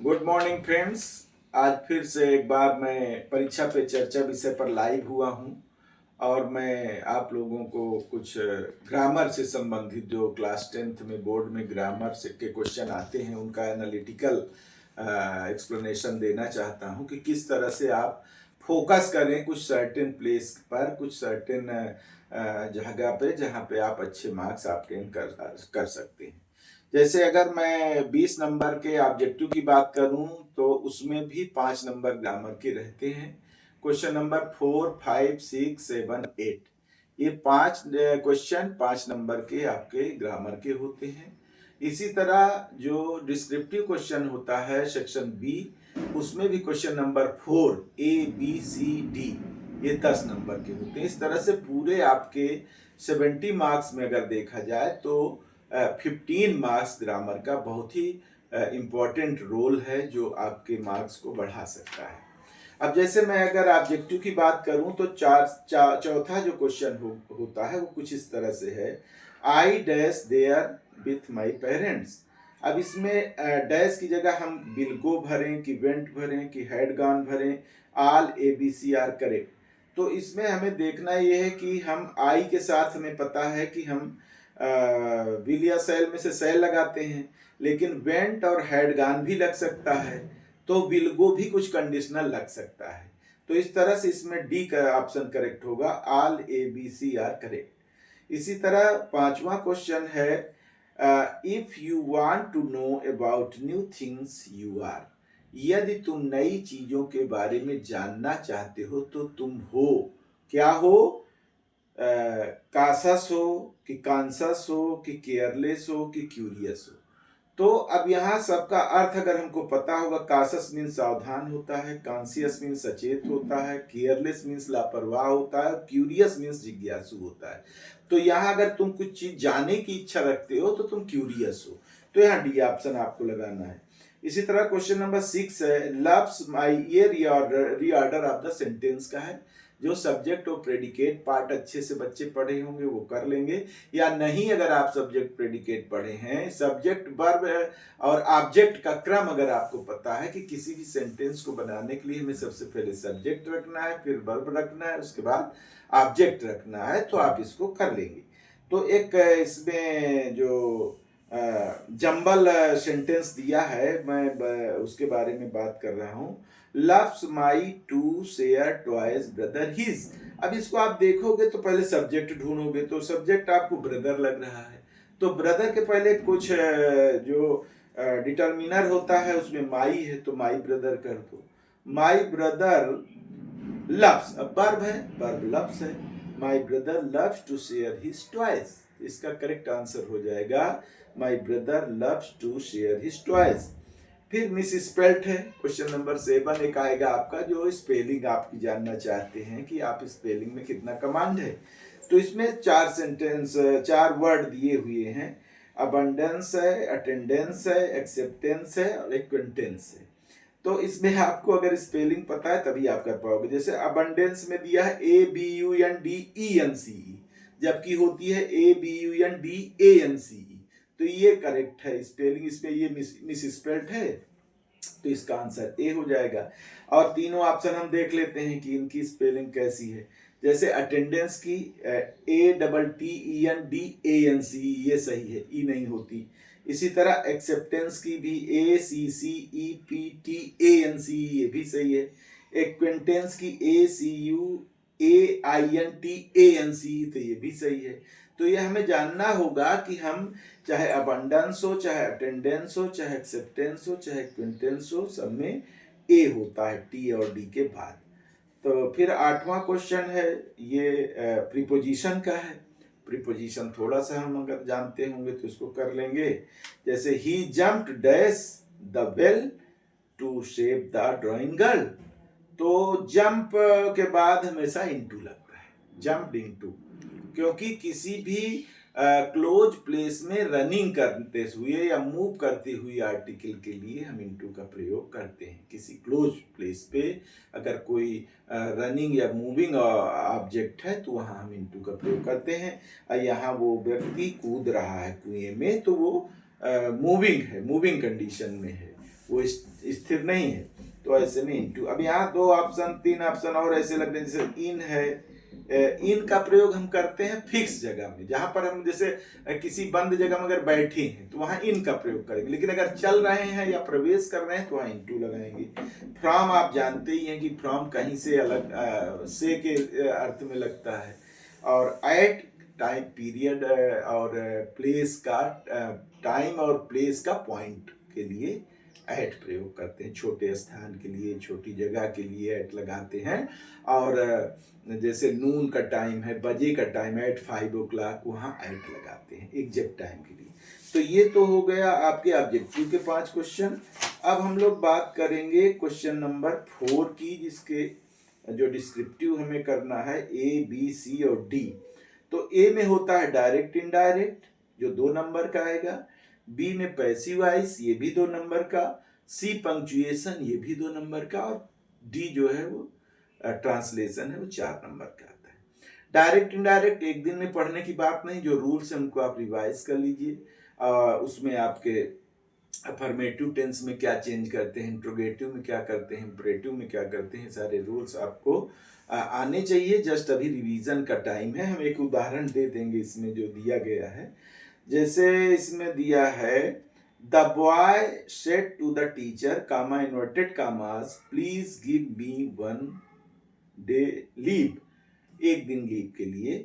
Good morning friends. आज फिर से एक बार मैं परीक्षा पे चर्चा विषय पर लाइव हुआ हूँ और मैं आप लोगों को कुछ ग्रामर से संबंधित जो क्लास 10th में बोर्ड में ग्रामर से के क्वेश्चन आते हैं उनका एनालिटिकल एक्सप्लेनेशन देना चाहता हूँ कि किस तरह से आप फोकस करें कुछ सर्टेन प्लेस पर, कुछ सर्टेन जगह पे जहाँ पे आप अच्छे मार्क्स ऑब्टेन कर सकते हैं। जैसे अगर मैं 20 नंबर के ऑब्जेक्टिव की बात करूं तो उसमें भी 5 नंबर ग्रामर के रहते हैं। क्वेश्चन नंबर 4, 5, 6, 7, 8 ये 5 क्वेश्चन 5 नंबर के आपके ग्रामर के होते हैं। इसी तरह जो डिस्क्रिप्टिव क्वेश्चन होता है सेक्शन बी, उसमें भी question number 4 A B C D ये 10 नंबर के होते हैं। इस तरह से पूरे आपके 70 मार्क्स में अगर देखा जाए तो 15 मार्क्स ग्रामर का बहुत ही इम्पोर्टेंट रोल है जो आपके मार्क्स को बढ़ा सकता है। अब जैसे मैं अगर ऑब्जेक्टिव की बात करूं तो चौथा जो क्वेश्चन होता है वो कुछ इस तरह से है, I dash there with my parents. अब इसमें डैश की जगह हम विल गो भरें कि वेंट भरें कि हैड गॉन भरें, all A B C are correct. तो इसमें हमें देखना ये है कि हम आई के साथ हमें पता है कि हम विल या सेल में से सेल लगाते हैं, लेकिन वेंट और हैड गॉन भी लग सकता है, तो विल गो भी कुछ कंडीशनल लग सकता है। तो इस तरह से इसमें डी का ऑप्शन करेक्ट होगा, all A B C are correct. इसी तरह पांचवा क्वेश्चन है, if you want to know about new things you are. यदि तुम नई चीजों के बारे में जानना चाहते हो तो तुम हो, क्या हो? कासस हो कि कॉन्सस हो कि केयरलेस हो कि क्यूरियस हो। तो अब यहाँ सबका अर्थ अगर हमको पता होगा, कासस मीन्स सावधान होता है, कॉन्सियस मीन्स सचेत होता है, केयरलेस मीन्स लापरवाह होता है, क्यूरियस मीन्स जिज्ञासु होता है। तो यहाँ अगर तुम कुछ चीज जानने की इच्छा रखते हो तो तुम क्यूरियस हो, तो यहाँ डी ऑप्शन आपको लगाना है। इसी तरह क्वेश्चन नंबर 6 है, लव्स माई, ये रीऑर्डर ऑफ द सेंटेंस का है। जो सब्जेक्ट और प्रेडिकेट पार्ट अच्छे से बच्चे पढ़े होंगे वो कर लेंगे, या नहीं अगर आप सब्जेक्ट प्रेडिकेट पढ़े हैं, सब्जेक्ट वर्ब और ऑब्जेक्ट का क्रम अगर आपको पता है कि किसी भी सेंटेंस को बनाने के लिए हमें सबसे पहले सब्जेक्ट रखना है, फिर वर्ब रखना है, उसके बाद ऑब्जेक्ट रखना है, तो आप इसको कर लेंगे। तो एक इसमें जो जंबल सेंटेंस दिया है, मैं उसके बारे में बात कर रहा हूँ। Loves my to share toys brother his. अब इसको आप देखोगे तो पहले सब्जेक्ट ढूंढोगे, तो सब्जेक्ट आपको ब्रदर लग रहा है, तो ब्रदर के पहले कुछ जो डिटर्मिनर होता है उसमें माई है, तो माई ब्रदर कर दो। माई ब्रदर लव्स, अब वर्ब है, वर्ब लव्स है। My brother loves to share his toys, इसका करेक्ट आंसर हो जाएगा my brother loves to share his toys. फिर मिस स्पेल्ट है, क्वेश्चन नंबर 7 एक आएगा आपका जो स्पेलिंग आपकी जानना चाहते हैं कि आप स्पेलिंग में कितना कमांड है। तो इसमें 4 वर्ड दिए हुए हैं, अबंडेंस है, अटेंडेंस है, एक्सेप्टेंस है और एक्वेंटेंस है। तो इसमें आपको अगर स्पेलिंग पता है तभी आप कर पाओगे। जैसे अबंडेंस में दिया है ABUNDENCE, जबकि होती है ABUNDANCE, तो ये करेक्ट है स्पेलिंग, इसमें ये मिस स्पेल्ड है, तो इसका आंसर ए हो जाएगा। और तीनों ऑप्शन हम देख लेते हैं कि इनकी स्पेलिंग कैसी है। जैसे अटेंडेंस की ATTENDANCE, ये सही है, ई नहीं होती। इसी तरह एक्सेप्टेंस की भी ACCEPTANCE, ये भी सही है। एक्वेंटेंस की ACUAINTANCE, तो ये भी सही है। तो ये हमें जानना होगा कि हम चाहे अबंडेंस हो, चाहे अटेंडेंस हो, चाहे एक्सेप्टेंस हो, चाहे एक्वेंटेंस हो, सब में ए होता है टी और डी के बाद। तो फिर 8वां क्वेश्चन है, ये प्रीपोजिशन का है। प्रीपोजिशन थोड़ा सा हम अगर जानते होंगे तो इसको कर लेंगे। जैसे ही jumped dash the well to shape the drawing girl, तो जंप के बाद हमेशा इनटू लगता है, जंप्ड इनटू, क्योंकि किसी भी क्लोज प्लेस में रनिंग करते हुए या मूव करते हुए आर्टिकल के लिए हम इनटू का प्रयोग करते हैं। किसी क्लोज प्लेस पे अगर कोई रनिंग या मूविंग ऑब्जेक्ट है तो वहाँ हम इनटू का प्रयोग करते हैं। यहाँ वो व्यक्ति कूद रहा है कुएं में, तो वो मूविंग है, मूविंग कंडीशन में है, वो स्थिर नहीं है, तो ऐसे में इनटू। अब यहाँ 2 ऑप्शन 3 ऑप्शन और ऐसे लग रहे हैं, जैसे इन है। इन का प्रयोग हम करते हैं फिक्स जगह में, जहां पर हम जैसे किसी बंद जगह में अगर बैठे हैं तो वहां इन का प्रयोग करेंगे, लेकिन अगर चल रहे हैं या प्रवेश कर रहे हैं तो वहां इनटू लगाएंगे। फ्रॉम आप जानते ही हैं कि फ्रॉम कहीं से अलग से के अर्थ में लगता है, और एट टाइम पीरियड और प्लेस का टाइम और प्लेस का पॉइंट के लिए एट प्रयोग करते हैं। छोटे स्थान के लिए, छोटी जगह के लिए एट लगाते हैं। और जैसे नून का टाइम है, बजे का टाइम, एट 5 o'clock, वहाँ एट लगाते हैं एग्जैक्ट टाइम के लिए। तो ये तो हो गया आपके ऑब्जेक्टिव के 5 क्वेश्चन। अब हम लोग बात करेंगे क्वेश्चन नंबर 4 की, जिसके जो डिस्क्रिप्टिव हमें करना है ए, बी, सी और डी। तो ए में होता है डायरेक्ट इनडायरेक्ट, जो 2 नंबर का आएगा। बी में पैसिव वॉइस, ये भी 2 नंबर का। सी पंक्चुएशन, ये भी 2 नंबर का। और डी जो है वो ट्रांसलेशन है, वो 4 नंबर का आता है। डायरेक्ट इनडायरेक्ट एक दिन में पढ़ने की बात नहीं, जो रूल्स है उनको आप रिवाइज कर लीजिए। उसमें आपके अफर्मेटिव टेंस में क्या चेंज करते हैं, इंट्रोगेटिव में क्या करते हैं, इंपरेटिव में क्या करते हैं, सारे रूल्स आपको आने चाहिए। जस्ट अभी रिवीजन का टाइम है। हम एक उदाहरण दे देंगे इसमें जो दिया गया है। जैसे इसमें दिया है, the boy said to the teacher, comma inverted commas, please give me 1 day leave, एक दिन लीव के लिए।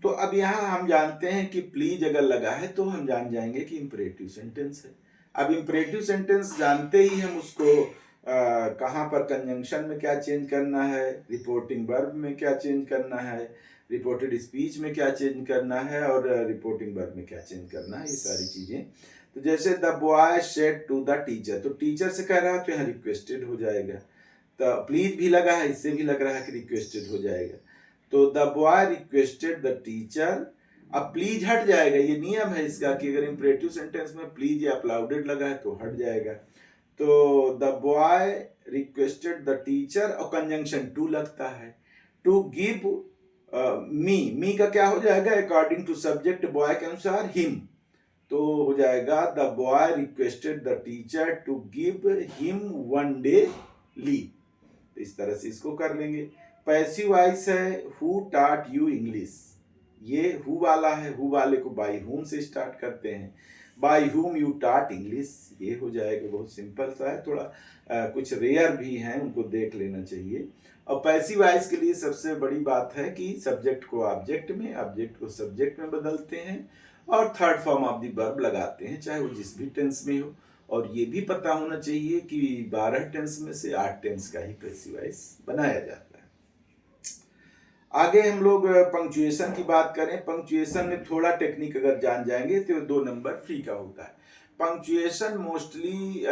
तो अब यहाँ हम जानते हैं कि प्लीज अगर लगा है तो हम जान जाएंगे कि इंपरेटिव सेंटेंस है। अब इंपरेटिव सेंटेंस जानते ही हम उसको कहाँ पर कंजंक्शन में क्या चेंज करना है, रिपोर्टिंग वर्ब में क्या चेंज करना है, रिपोर्टेड स्पीच में क्या चेंज करना है, और रिपोर्टिंग वर्ब में क्या चेंज करना है, ये सारी चीजें। तो जैसे the boy said to the teacher, तो टीचर से कह रहा है तो यहाँ रिक्वेस्टेड हो जाएगा। तो प्लीज भी लगा है, इससे भी लग रहा है कि रिक्वेस्टेड हो जाएगा। तो the boy requested the teacher. अब प्लीज हट जाएगा, ये नियम है इसका कि अगर इंपरेटिव सेंटेंस में प्लीज या अपलाउडेड लगा है तो हट जाएगा। तो the boy requested the teacher, और कंजंक्शन टू लगता है, टू गिव मी का क्या हो जाएगा, अकॉर्डिंग टू सब्जेक्ट बॉय के अनुसार हिम, तो हो जाएगा the boy requested the teacher to give him 1 day leave. इस तरह से इसको कर लेंगे। पैसिव वॉइस है, हु टॉट यू इंग्लिश, ये हु वाला है, हु वाले को बाय हुम से स्टार्ट करते हैं, by whom you taught English, ये हो जाएगा। बहुत सिंपल सा है, थोड़ा कुछ रेयर भी हैं, उनको देख लेना चाहिए। और पैसिव वॉइस के लिए सबसे बड़ी बात है कि सब्जेक्ट को ऑब्जेक्ट में, ऑब्जेक्ट को सब्जेक्ट में बदलते हैं, और third form of the verb लगाते हैं, चाहे वो जिस भी टेंस में हो। और ये भी पता होना चाहिए कि 12 टेंस में से 8 टेंस का ही पैसिव वॉइस बनाया जाता है। आगे हम लोग पंक्चुएशन की बात करें। पंक्चुएशन में थोड़ा टेक्निक अगर जान जाएंगे तो 2 नंबर फ्री का होता है। पंक्चुएशन मोस्टली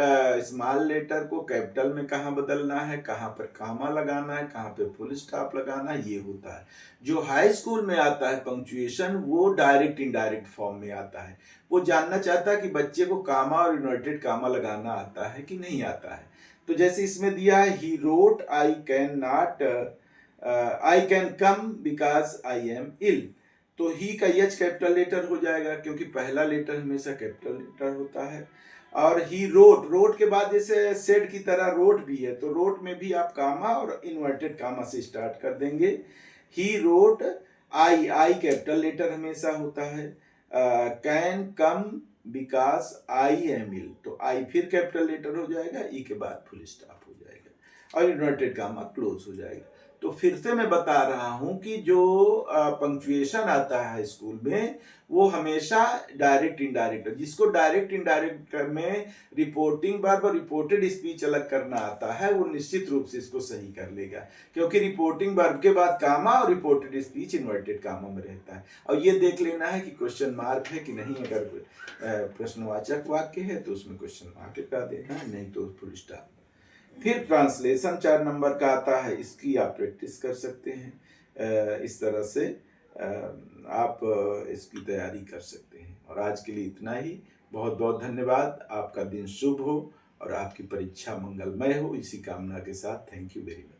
स्मॉल लेटर को कैपिटल में कहाँ बदलना है, कहाँ पर कामा लगाना है, कहाँ पे फुल स्टॉप लगाना है, ये होता है। जो हाई स्कूल में आता है पंक्चुएशन, वो डायरेक्ट इनडायरेक्ट फॉर्म में आता है। वो जानना चाहता है कि बच्चे को कामा और इन्वर्टेड कामा लगाना आता है कि नहीं आता है। तो जैसे इसमें दिया है, he wrote I can not, I can come because I am ill, तो ही का एच कैपिटल लेटर हो जाएगा, क्योंकि पहला लेटर हमेशा कैपिटल लेटर होता है। और ही रोट, रोट के बाद जैसे सेड की तरह रोट भी है, तो रोट में भी आप कामा और इन्वर्टेड कामा से स्टार्ट कर देंगे। He wrote I, I capital letter हमेशा होता है। Can come because I am ill, तो आई फिर कैपिटल लेटर हो जाएगा, ई के बाद फुल स्टॉप हो जाएगा, और इन्वर्टेड कामा क्लोज हो जाएगा। तो फिर से मैं बता रहा हूं कि जो पंक्चुएशन आता है स्कूल में, वो हमेशा डायरेक्ट इनडायरेक्ट, जिसको डायरेक्ट इनडायरेक्ट में रिपोर्टिंग वर्ब और रिपोर्टेड स्पीच अलग करना आता है, वो निश्चित रूप से इसको सही कर लेगा, क्योंकि रिपोर्टिंग वर्ब के बाद कामा और रिपोर्टेड स्पीच इन्वर्टेड कामा में रहता है। और ये देख लेना है कि क्वेश्चन मार्क है कि नहीं, अगर प्रश्नवाचक वाक्य है तो उसमें क्वेश्चन मार्क लगा देना है, नहीं तो फुल स्टॉप। फिर ट्रांसलेशन 4 नंबर का आता है, इसकी आप प्रैक्टिस कर सकते हैं। इस तरह से आप इसकी तैयारी कर सकते हैं। और आज के लिए इतना ही। बहुत बहुत धन्यवाद। आपका दिन शुभ हो और आपकी परीक्षा मंगलमय हो, इसी कामना के साथ। Thank you very much.